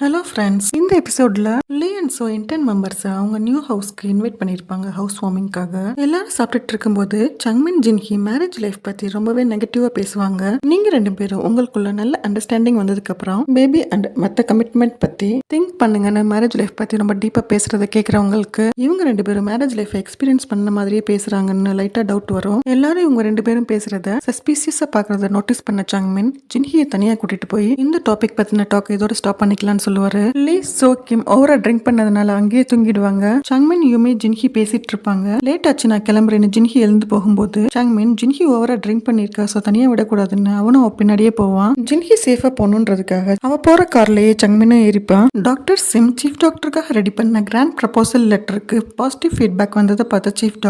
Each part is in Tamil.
ஹலோ ஃப்ரெண்ட்ஸ், இந்த எபிசோட்ல லீ அண்ட் சோ இன்டர்ன் மெம்பர்ஸ் அவங்க நியூ ஹவுஸ்க்கு இன்வைட் பண்ணியிருப்பாங்க ஹவுஸ் வார்மிங்காக. எல்லாரும் சாப்பிட்டுட்டு இருக்கும்போது சங்மின் ஜின்ஹி மேரேஜ் லைஃப் பத்தி ரொம்பவே நெகட்டிவா பேசுவாங்க. நீங்க ரெண்டு பேரும் உங்களுக்குள்ள நல்ல அண்டர்ஸ்டாண்டிங் வந்ததுக்கு அப்புறம் பேபி அண்ட் மற்ற கமிட்மெண்ட் பத்தி திங்க் பண்ணுங்கன்னு மேரேஜ் லைஃப் பத்தி ரொம்ப டீப்பா பேசுறத கேட்கறவங்களுக்கு இவங்க ரெண்டு பேரும் மேரேஜ் லைஃப் எக்ஸ்பீரியன்ஸ் பண்ண மாதிரியே பேசுறாங்கன்னு லைட்டா டவுட் வரும். எல்லாரும் இவங்க ரெண்டு பேரும் பேசுறத சஸ்பீசியஸா பாக்குறத நோட்டீஸ் பண்ண சங்மின் ஜின்ஹியை தனியா கூட்டிட்டு போய் இந்த டாபிக் பத்தின டாக் இதோட ஸ்டாப் பண்ணிக்கலாம்னு சொல்லுவாரு. லீ சோ கிம் ஓவரா ட்ரிங்க் பண்ணதுனால அங்கேயே தூங்கிடுவாங்க. சங்மின் யுமி ஜின்ஹி பேசிட்டு இருப்பாங்க. லேட் ஆச்சு நான் கிளம்புறேன்னு ஜின்ஹி எழுந்து போகும்போது சங்மின் ஜின்ஹி ஓவரா ட்ரிங்க் பண்ணிருக்கா, சோ தனியா விடக்கூடாதுன்னு அவனும் பின்னாடியே போவான். ஜின்ஹி சேஃபா போகணுன்றதுக்காக அவ போற கார்லயே சங்மினும் ஏறிப்பான். டாக்டர் சிம் சீஃப் டாக்டருக்காக ரெடி பண்ண கிராண்ட் ப்ரப்போசல் லெட்டருக்கு பாசிட்டிவ் ஃபீட்பேக் வந்ததை பார்த்த சீஃப்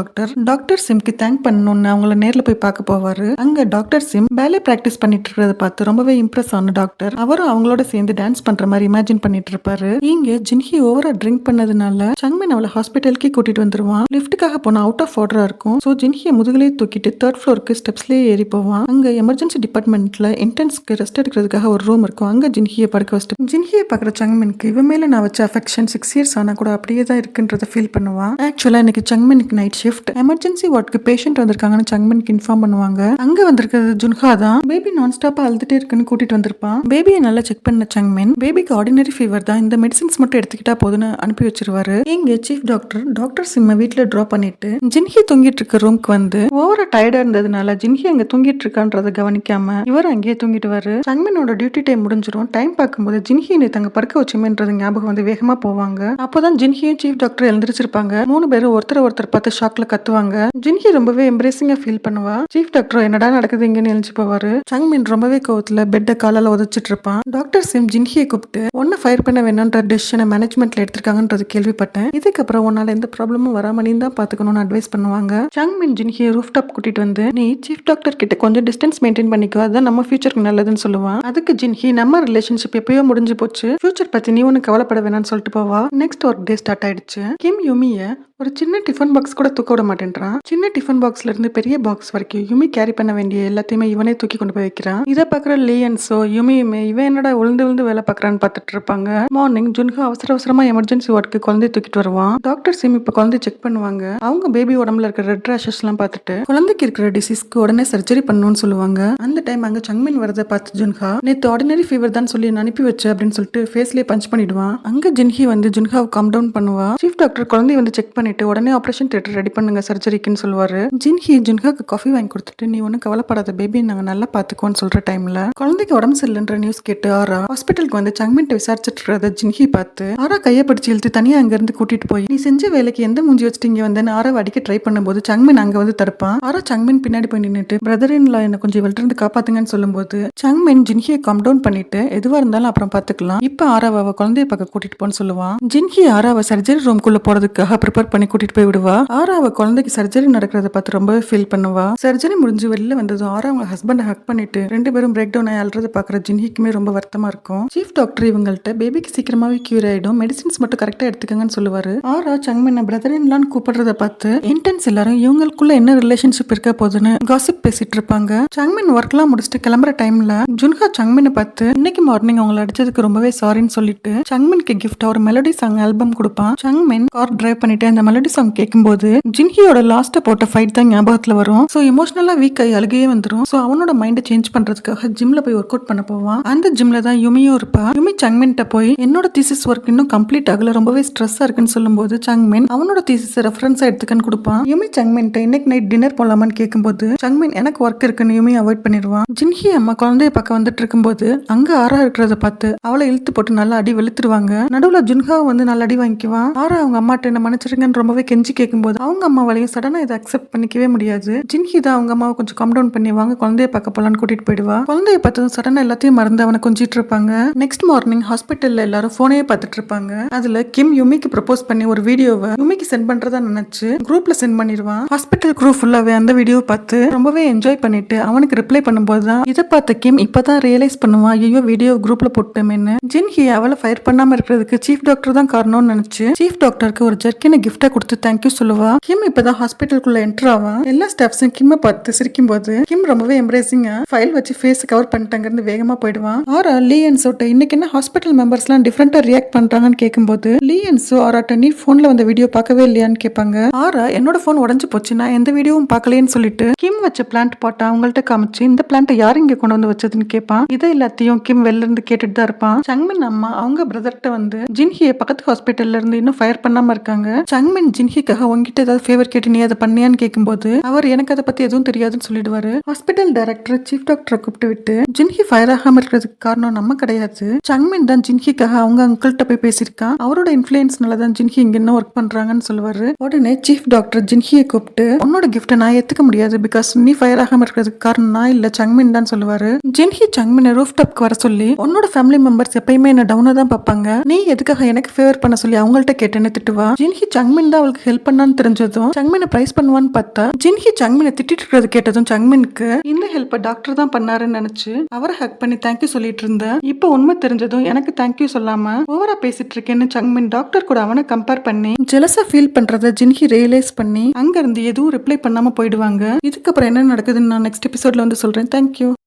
டாக்டர் சிம்க்கு தேங்க் பண்ணணும்னு அவங்கள நேர்ல போய் பார்க்க போவாரு. அங்க டாக்டர் சிம் பேலே பிராக்டிஸ் பண்ணிட்டு இருக்கிறத பார்த்து ரொம்பவே இம்ப்ரெஸ் ஆன டாக்டர் அவரும் அவங்களோட சேர்ந்து டான்ஸ் பண்ற மாதிரி இமேஜின் பண்ணிட்டு இருப்பாரு. இங்க ஜின்ஹி ஓவரா ட்ரிங்க் பண்ணதுனால சங்மின் அவளை ஹாஸ்பிட்டலுக்கு கூட்டிட்டு வந்துருவான். லிஃப்ட்டுக்காக போன அவுட் ஆஃப் ஆர்டரா இருக்கும். சோ ஜின்ஹியை முதுகுலயே தூக்கிட்டு 3rd ஃப்ளோருக்கு ஸ்டெப்ஸ்லயே ஏறி போவான். அங்க எமர்ஜென்சி டிபார்ட்மெண்ட்ல இன்டென்ஸ்க்கு ரெஸ்ட் எடுக்கிறதுக்காக ஒரு ரூம் இருக்கும். அங்க ஜின்ஹியை படுக்க வச்சுட்டு ஜின்ஹியை பாக்குற சங்மினுக்கு இவன் மேல நான் வச்ச அஃபெக்ஷன் 6 இயர்ஸ் ஆனா கூட அப்படியே தான் இருக்குன்றத ஃபீல் பண்ணுவான். ஆக்சுவலா இன்னைக்கு சங்மினுக்கு நைட் ஷிஃப்ட். எமர்ஜென்சி வார்டுக்கு பேஷண்ட் வந்திருக்காங்கன்னு சங்மினுக்கு இன்ஃபார்ம் பண்ணுவாங்க. அங்க வந்திருக்கிறது ஜுன்ஹா தான். பேபி நான் ஸ்டாப்பா அழுதுட்டே இருக்குன்னு கூட்டிட்டு வந்திருப்பான். பேபியை நல்லா செக் பண்ண சங்மின் பேபிக்கு ஆர்டினரி ஃபீவர் தான், இந்த மெடிசின்ஸ் மட்டும் எடுத்துக்கிட்டா போதுன்னு அனுப்பி வச்சிருவாரு. இங்க சீஃப் டாக்டர் சிம்ம வீட்டுல டிராப் பண்ணிட்டு ஜின்ஹி தூங்கிட்டு இருக்க ரூம்க்கு வந்து ஓவரா டயர்டா இருந்ததுனால ஜின்ஹி அங்க தூங்கிட்டு இருக்கான்றத கவனிக்காம இவர் அங்கேயே தூங்கிடுவாரு. சங்மினோட டியூட்டி டைம் முடிஞ்சிடும். டைம் பார்க்கும்போது ஜின்ஹி தங்க படுக்க வச்சுமேன்றது ஞாபகம் வந்து வேகமா போவாங்க. அப்போதான் ஜின்ஹியும் சீஃப் டாக்டர் எழுந்திருச்சிருப்பாங்க. 3 பேரும் ஒருத்தர் பார்த்து ஷாக்ல கத்துவாங்க. ஜின்ஹி ரொம்பவே எம்ப்ரேசிங்கா ஃபீல் பண்ணுவா. சீஃப் டாக்டர் என்னடா நடக்குது இங்கன்னு எழுந்து போவாரு. சங்மின் ரொம்பவே கோவத்துல பெட்ட காலால உதச்சிட்டு இருப்பான். டாக்டர் சிம் ஜின்ஹியை கூப்பிட்டு ஒன்ன ஃபயர் பண்ண வேணும்ன்ற டிசிஷனை மேனேஜ்மெண்ட்ல எடுத்திருக்காங்கன்றது கேள்விப்பட்டேன். இதுக்கப்புறம் உன்னால எந்த ப்ராப்ளமும் வராம நீ தான் பாத்துக்கணும்னு அட்வைஸ் பண்ணுவாங்க. சங்மின் ஜின்ஹியை ரூஃப் டாப் கூட்டிட்டு வந்து நீ சீஃப் டாக்டர் கிட்ட கொஞ்சம் டிஸ்டன்ஸ் மெயின்டைன் பண்ணிக்கோ, அதான் நம்ம ஃபியூச்சருக்கு நல்லதுன்னு சொல்லுவான். அதுக்கு ஜின்ஹி நம்ம ரிலேஷன்ஷிப் எப்பயோ முடிஞ்சு போச்சு, ஃபியூச்சர் பத்தி நீ ஒன்னும் கவலைப்பட வேணாம்னு சொல்லிட்டு போவா. நெக்ஸ்ட் ஒர்க் டே ஸ்டார்ட் ஆயிடுச்சு. கிம் யுமிய ஒரு சின்ன டிஃபன் பாக்ஸ் கூட தூக்க விட மாட்டேன்றான். சின்ன டிஃபன் பாக்ஸ்ல இருந்து பெரிய பாக்ஸ் வரைக்கும் யுமி கேரி பண்ண வேண்டிய எல்லாத்தையுமே இவனே தூக்கி கொண்டு போய் வைக்கிறான். இதை பாக்குற லீ அண்ட் சோ யுமியுமே இவன் என்னடா விழுந்து வேலை பாக்குறான்னு பார்த்துட்டு இருப்பாங்க. மார்னிங் ஜுன்ஹா அவசரமா எமர்ஜென்சி வார்டுக்கு குழந்தைய தூக்கிட்டு வருவான். டாக்டர் சிம் இப்ப குழந்தை செக் பண்ணுவாங்க. அவங்க பேபி உடம்புல இருக்கிற ரெட் ரேஷஸ் எல்லாம் பார்த்துட்டு குழந்தைக்கு இருக்கிற டிசீஸ்க்கு உடனே சர்ஜரி பண்ணணும்னு சொல்லுவாங்க. அந்த டைம் அங்க சங்மின் வரதை பார்த்து ஜுன்ஹா நேத்து ஆர்டினரி ஃபீவர் தான் சொல்லி அனுப்பி வச்சு அப்படின்னு சொல்லிட்டு ஃபேஸ்லயே பஞ்ச் பண்ணிடுவான். அங்க ஜின்ஹி வந்து ஜுன்ஹாவை காம் டவுன் பண்ணுவா. சீஃப் டாக்டர் குழந்தைய வந்து செக் பண்ணிட்டு உடனே ஆபரேஷன் தியேட்டர் ரெடி பண்ணுங்க சர்ஜரிக்குன்னு சொல்லுவாரு. ஜின்ஹி ஜுன்ஹாக்கு காஃபி வாங்கி கொடுத்துட்டு நீ ஒன்னும் கவலைப்படாத பேபி, நாங்க நல்லா பாத்துக்கோன்னு சொல்ற டைம்ல குழந்தைக்கு உடம்பு சரியில்லைன்ற நியூஸ் கேட்டு ஆரா ஹாஸ்பிட்டலுக்கு வந்து சங்மின் விசாரிச்சுட்டு இருக்கிறத ஜின்ஹி பார்த்து ஆரா கையை பிடிச்சி இழுத்து தனியா அங்க இருந்து கூட்டிட்டு போய் நீ செஞ்ச வேலைக்கு எந்த மூஞ்சி வச்சுட்டு இங்க வந்தேன்னு ஆரா அடிக்க ட்ரை பண்ணும்போது சங்மின் அங்க வந்து தடுப்பான். ஆரா சங்மின் பின்னாடி போய் நின்னுட்டு பிரதர் இன் லா என்ன கொஞ்சம் இவள்ட்ட இருந்து காப்பாத்துங்கன்னு சொல்லும்போது சங்மின் ஜின்ஹியை கம் டவுன் பண்ணிட்டு எதுவா இருந்தாலும் அப்புறம் பாத்துக்கலாம், இப்ப ஆராவை குழந்தைய பக்கம் கூட்டிட்டு போன்னு சொல்லுவான். ஜின்ஹி ஆராவை சர்ஜரி ரூம்குள்ள போறதுக்காக ப்ரிப்பேர் பண்ணி கூட்டிட்டு போய் விடுவா. ஆராவை குழந்தைக்கு சர்ஜரி நடக்கிறத பார்த்து ரொம்பவே ஃபீல் பண்ணுவா. சர்ஜரி முடிஞ்சு வெளில வந்ததும் ஆரா அவங்க ஹஸ்பண்டை ஹக் பண்ணிட்டு 2 பேரும் பிரேக் டவுன் ஆகி அல்றத பாக்குற ஜின்ஹிக்குமே ரொம்ப வருத்தமா இருக்கும். சீஃப் டாக்டர் இவங்கள்ட்ட பேபிக்கு சீக்கிரமாவே கியூர் ஆயிடும், மெடிசின்ஸ் மட்டும் கரெக்டா எடுத்துக்கங்கன்னு சொல்லுவாரு. ஆரா சங்மின் பிரதர் இன் லான்னு கூப்பிடுறத பார்த்து இன்டென்ஸ் எல்லாரும் இவங்களுக்குள்ள என்ன ரிலேஷன்ஷிப் இருக்க போதுன்னு காசிப் பேசிட்டு இருப்பாங்க. சங்மின் ஒர்க்லாம் முடிச்சுட்டு கிளம்புற டைம்ல ஜுன்ஹா சங்மினை பார்த்து இன்னைக்கு மார்னிங் அவங்களை அடிச்சதுக்கு ரொம்பவே சாரின்னு சொல்லிட்டு சங்மின்க்கு கிஃப்டா ஒரு மெலடி சாங் ஆல்பம் கொடுப்பான். சங்மின் கார் டிரைவ் பண்ணிட்டு அந்த மெலடி சாங் கேட்கும்போது ஜின்ஹியோட லாஸ்ட் போட்ட ஃபைட் தான் ஞாபகத்துல வரும். சோ எமோஷனலா வீக் ஆகி அழுகையே வந்துரும். சோ அவனோட மைண்டை சேஞ்ச் பண்றதுக்காக ஜிம்ல போய் ஒர்க் அவுட் பண்ண போவான். அந்த ஜிம்ல தான் யுமியும் இருப்பா. யுமி சங்மின்ட்ட போய் என்னோட தீசிஸ் ஒர்க் இன்னும் கம்ப்ளீட் ஆகல, ரொம்பவே ஸ்ட்ரெஸ்ஸா இருக்குன்னு சொல்லும்போது சங்மின் அவனோட தீசிஸ் ரெஃபரன்ஸா எடுத்துக்கன்னு கொடுப்பான். யுமி சங்மின்ட்ட இன்னைக்கு நைட் டின்னர் போலாமான்னு கேட்கும்போது சங்மின் எனக்கு ஒர்க் இருக்குன்னு யுமி அவாய்ட் பண்ணிடுவான். ஜின்ஹி அம்மா குழந்தைய பக்கம் வந்துட்டு இருக்கும்போது அங்க ஆரா இருக்கிறத பார்த்து அவளை இழுத்து போட்டு நல்லா அடி வெளுத்துருவாங்க. நடுவுல ஜுன்ஹா வந்து நல்லா அடி வாங்கிக்குவான். ஆரா அவங்க அம்மாட்ட என்ன மன்னிச்சிருங்கன்னு ரொம்பவே கெஞ்சி கேட்கும்போது அவங்க அம்மாவாலையும் சடனா இதை அக்செப்ட் பண்ணிக்கவே முடியாது. ஜின்ஹி தான் அவங்க அம்மாவை கொஞ்சம் கம் டவுன் பண்ணி வாங்க குழந்தைய பார்க்க போலான்னு கூட்டிட்டு போயிடுவா. குழந்தைய பார்த்ததும் சடனா எல்லாத்தையும் மறந்து அவனை கொஞ்சிட்டு இருப்பாங்க. நெக்ஸ்ட் மார்னிங் ஹாஸ்பிட்டல்ல எல்லாரும் போனையே பார்த்துட்டு இருப்பாங்க. அதுல கிம் யுமிக்கு ப்ரப்போஸ் பண்ணி ஒரு வீடியோவை யுமிக்கு சென்ட் பண்றதா நினைச்சு குரூப்ல சென்ட் பண்ணிடுவான். ஹாஸ்பிட்டல் குரூப் ஃபுல்லாவே அந்த வீடியோ பார்த்து ரொம்பவே என்ஜாய் பண்ணிட்டு அவனுக்கு ரிப்ளை பண்ணும்போது தான் இதை பார்த்த கிம் இப்பதான் ரியலைஸ் பண்ணுவான், ஐயோ வீடியோ குரூப்ல போட்டோமேன்னு. ஜின்ஹி அவளை ஃபயர் பண்ணாம இருக்கிறதுக்கு சீஃப் டாக்டர் தான் காரணம்னு நினைச்சு சீஃப் டாக்டருக்கு ஒரு ஜர்க்கினை கிஃப்டா கொடுத்து தேங்க்யூ சொல்லுவா. கிம் இப்பதான் ஹாஸ்பிட்டலுக்குள்ள என்டர் ஆவா. எல்லா ஸ்டாஃப்ஸும் கிம்ம பார்த்து சிரிக்கும் போது கிம் ரொம்பவே எம்ப்ரேசிங்கா ஃபைல் வச்சு ஃபேஸ் கவர் பண்ணிட்டாங்கன்னு வேகமா போயிடுவான். ஆரா லீ அண்ட் சோட்ட இன்னைக்கு என்ன ஹாஸ்பிட்டல் மெம்பர்ஸ் எல்லாம் டிஃபரெண்டா ரியாக்ட் பண்றாங்கன்னு கேட்கும்போது லீ அண்ட் சோ ஆராட்ட நீ போன்ல வந்த வீடியோ பார்க்கவே இல்லையான்னு கேட்பாங்க. ஆரா என்னோட போன் உடஞ்சு போச்சு, நான் எந்த வீடியோவும் பார்க்கலையேன்னு சொல்லிட்டு கிம் வச்ச பிளான்ட் பாட்டா அவங்கள்ட்ட காமிச்சு இந்த பிளான்ட் யார் இங்க கொண்டு வந்து வச்சதுன்னு கேட்பான். இதை எல்லாத்தையும் கிம் வெளில இருந்து கேட்டுட்டு தான் இருப்பான். சங்மின் அம்மா அவங்க பிரதர்கிட்ட வந்து ஜின்ஹியை பக்கத்து ஹாஸ்பிட்டல்ல இருந்து இன்னும் ஃபயர் பண்ணாம இருக்காங்க. சங்மின் ஜின்ஹிக்காக உங்ககிட்ட ஏதாவது ஃபேவர் கேட்டு நீ அதை பண்ணியான்னு கேட்கும்போது அவர் எனக்கு அதை பத்தி எதுவும் தெரியாதுன்னு சொல்லிடுவாரு. ஹாஸ்பிட்டல் டைரக்டர் சீஃப் டாக்டரை கூப்பிட்டு விட்டு ஜின்ஹி ஃபயர் ஆகாம இருக்கிறதுக்கு காரணம் நம்ம கிடையாது, சங்மின் தான் ஜின்ஹிக்காக அவங்க அங்கிள்கிட்ட போய் பேசியிருக்கான், அவரோட இன்ஃபுளுன்ஸ்னால தான் ஜின்ஹி இங்க என்ன ஒர்க் பண்றாங்கன்னு சொல்லுவாரு. உடனே சீஃப் டாக்டர் ஜின்ஹியை கூப்பிட்டு உன்னோட கிஃப்ட்டை நான் ஏத்துக்க முடியாது, பிகாஸ் நீ ஃபயர் ஆகாம இருக்கிறதுக்கு காரணம் நான் இல்ல சங்மின் தான் சொல்லுவாரு. ஜின்ஹி சங்மினை ரூஃப் டாப்க்கு வர சொல்லி உன்னோட ஃபேமிலி மெம்பர்ஸ் எப்பயுமே என்ன டவுனா தான் பார்ப்பாங்க, நீ எதுக்காக எனக்கு ஃபேவர் பண்ண சொல்லி அவங்கள்ட்ட கேட்டேன்னு திட்டுவா. ஜின்ஹி சங்மின் தான் அவளுக்கு ஹெல்ப் பண்ணான்னு தெரிஞ்சதும் சங்மினை பிரைஸ் பண்ணுவான்னு பார்த்தா ஜின்ஹி சங்மினை திட்டிட்டு இருக்கிறது கேட்டதும் சங்மினுக்கு இந்த ஹெல்ப்பை டாக்டர் தான் பண்ணாருன்னு நினைச்சு அவரை ஹக் பண்ணி தேங்க்யூ சொல்லிட்டு இருந்தேன். இப்போ உண்மை தெரிஞ்சதும் எனக்கு தேங்க்யூ சொல்லாம ஓவரா பேசிட்டு இருக்கேன்னு சங்மின் டாக்டர் கூட அவனை கம்பேர் பண்ணி ஜெலஸா ஃபீல் பண்றத ஜின்ஹி ரியலைஸ் பண்ணி அங்க இருந்து எதுவும் ரிப்ளை பண்ணாம போயிடுவாங்க. இதுக்கப்புறம் என்ன நடக்குதுன்னு நான் நெக்ஸ்ட் எபிசோட்ல வந்து சொல்றேன். தேங்க்யூ.